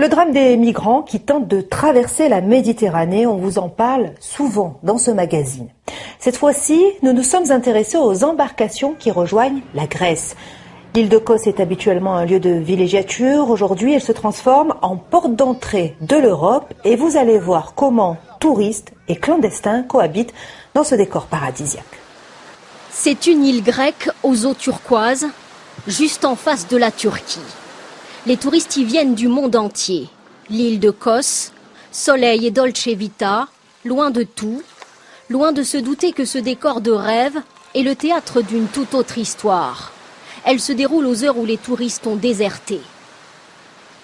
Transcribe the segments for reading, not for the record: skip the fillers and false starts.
Le drame des migrants qui tentent de traverser la Méditerranée, on vous en parle souvent dans ce magazine. Cette fois-ci, nous nous sommes intéressés aux embarcations qui rejoignent la Grèce. L'île de Kos est habituellement un lieu de villégiature. Aujourd'hui, elle se transforme en porte d'entrée de l'Europe et vous allez voir comment touristes et clandestins cohabitent dans ce décor paradisiaque. C'est une île grecque aux eaux turquoises, juste en face de la Turquie. Les touristes y viennent du monde entier. L'île de Kos, soleil et dolce vita, loin de tout, loin de se douter que ce décor de rêve est le théâtre d'une toute autre histoire. Elle se déroule aux heures où les touristes ont déserté.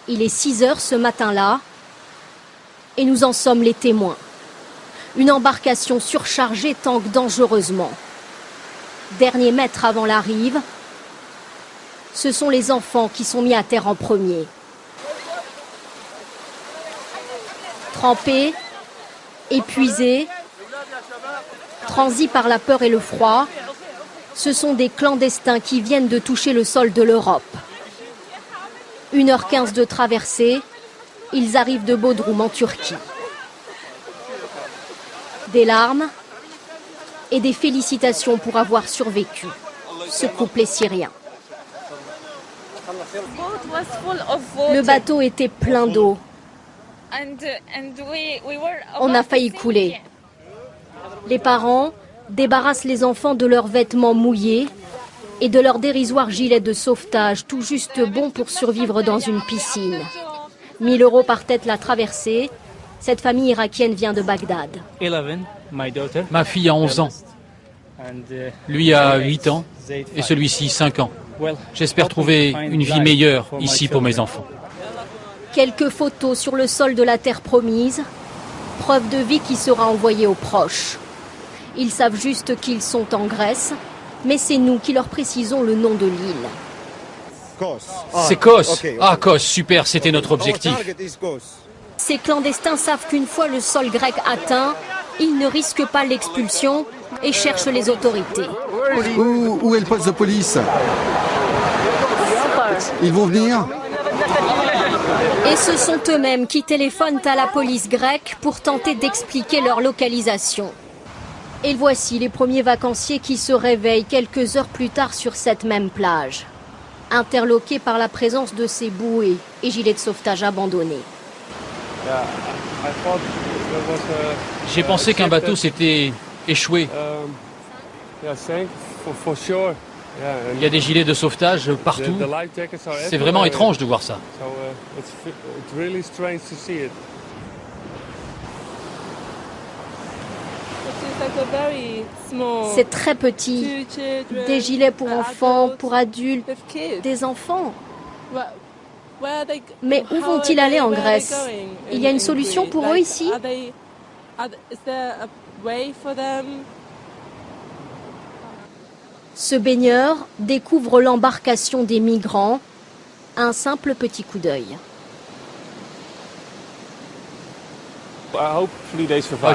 Il est 6 heures ce matin-là et nous en sommes les témoins. Une embarcation surchargée tangue dangereusement. Dernier mètre avant la rive, ce sont les enfants qui sont mis à terre en premier. Trempés, épuisés, transis par la peur et le froid, ce sont des clandestins qui viennent de toucher le sol de l'Europe. 1h15 de traversée, ils arrivent de Bodrum en Turquie. Des larmes et des félicitations pour avoir survécu. Ce couple est syrien. Le bateau était plein d'eau. On a failli couler. Les parents débarrassent les enfants de leurs vêtements mouillés et de leurs dérisoires gilets de sauvetage, tout juste bons pour survivre dans une piscine. 1 000 € par tête la traversée. Cette famille irakienne vient de Bagdad. Ma fille a 11 ans. Lui a 8 ans et celui-ci 5 ans. J'espère trouver une vie meilleure ici pour mes enfants. Quelques photos sur le sol de la terre promise, preuve de vie qui sera envoyée aux proches. Ils savent juste qu'ils sont en Grèce, mais c'est nous qui leur précisons le nom de l'île. C'est Kos. Ah, Kos, super, c'était notre objectif. Ces clandestins savent qu'une fois le sol grec atteint, ils ne risquent pas l'expulsion et cherchent les autorités. Où est le poste de police? Ils vont venir? Et ce sont eux-mêmes qui téléphonent à la police grecque pour tenter d'expliquer leur localisation. Et voici les premiers vacanciers qui se réveillent quelques heures plus tard sur cette même plage, interloqués par la présence de ces bouées et gilets de sauvetage abandonnés. J'ai pensé qu'un bateau s'était échoué. Il y a des gilets de sauvetage partout. C'est vraiment étrange de voir ça. C'est très petit. Des gilets pour enfants, pour adultes, des enfants. Mais où vont-ils aller en Grèce? Il y a une solution pour eux ici? Ce baigneur découvre l'embarcation des migrants. Un simple petit coup d'œil.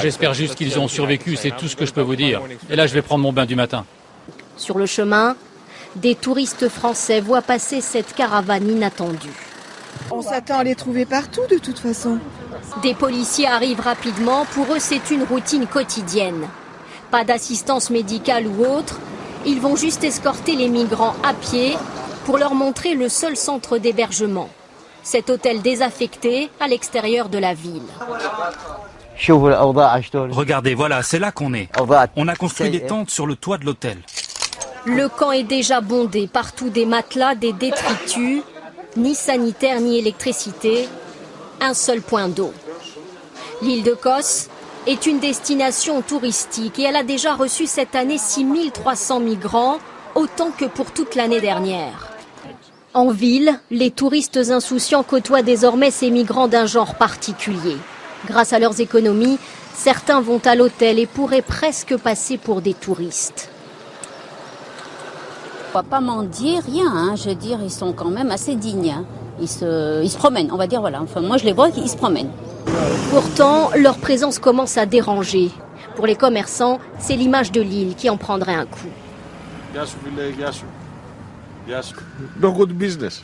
J'espère juste qu'ils ont survécu, c'est tout ce que je peux vous dire. Et là, je vais prendre mon bain du matin. Sur le chemin, des touristes français voient passer cette caravane inattendue. On s'attend à les trouver partout de toute façon. Des policiers arrivent rapidement, pour eux c'est une routine quotidienne. Pas d'assistance médicale ou autre, ils vont juste escorter les migrants à pied pour leur montrer le seul centre d'hébergement. Cet hôtel désaffecté à l'extérieur de la ville. Regardez, voilà, c'est là qu'on est. On a construit des tentes sur le toit de l'hôtel. Le camp est déjà bondé, partout des matelas, des détritus, ni sanitaire ni électricité, un seul point d'eau. L'île de Kos est une destination touristique et elle a déjà reçu cette année 6300 migrants, autant que pour toute l'année dernière. En ville, les touristes insouciants côtoient désormais ces migrants d'un genre particulier. Grâce à leurs économies, certains vont à l'hôtel et pourraient presque passer pour des touristes. On va pas mendier, rien, hein. Je veux dire, ils sont quand même assez dignes. Hein. Ils se promènent, on va dire, voilà. Enfin, moi, je les vois, ils se promènent. Pourtant, leur présence commence à déranger. Pour les commerçants, c'est l'image de l'île qui en prendrait un coup.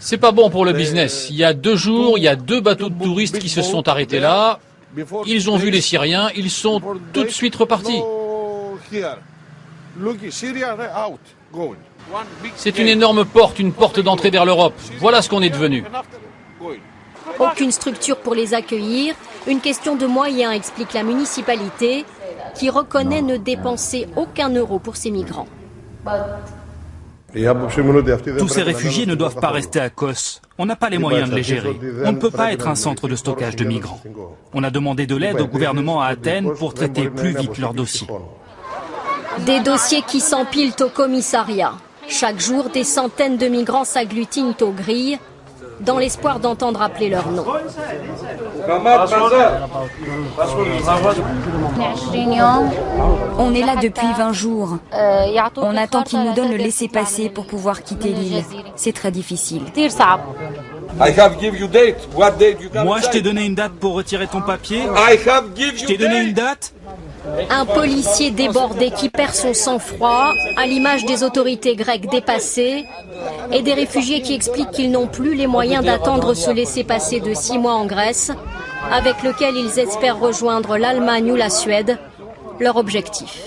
C'est pas bon pour le business. Il y a 2 jours, il y a 2 bateaux de touristes qui se sont arrêtés là. Ils ont vu les Syriens, ils sont tout de suite repartis. C'est une énorme porte, une porte d'entrée vers l'Europe. Voilà ce qu'on est devenu. Aucune structure pour les accueillir. Une question de moyens, explique la municipalité, qui reconnaît ne dépenser aucun euro pour ces migrants. Tous ces réfugiés ne doivent pas rester à Kos. On n'a pas les moyens de les gérer. On ne peut pas être un centre de stockage de migrants. On a demandé de l'aide au gouvernement à Athènes pour traiter plus vite leurs dossiers. Des dossiers qui s'empilent au commissariat. Chaque jour, des centaines de migrants s'agglutinent aux grilles, dans l'espoir d'entendre appeler leur nom. On est là depuis 20 jours. On attend qu'ils nous donnent le laissez-passer pour pouvoir quitter l'île. C'est très difficile. Moi, je t'ai donné une date pour retirer ton papier. Je t'ai donné une date. Un policier débordé qui perd son sang-froid, à l'image des autorités grecques dépassées, et des réfugiés qui expliquent qu'ils n'ont plus les moyens d'attendre ce laissez-passer de 6 mois en Grèce, avec lequel ils espèrent rejoindre l'Allemagne ou la Suède, leur objectif.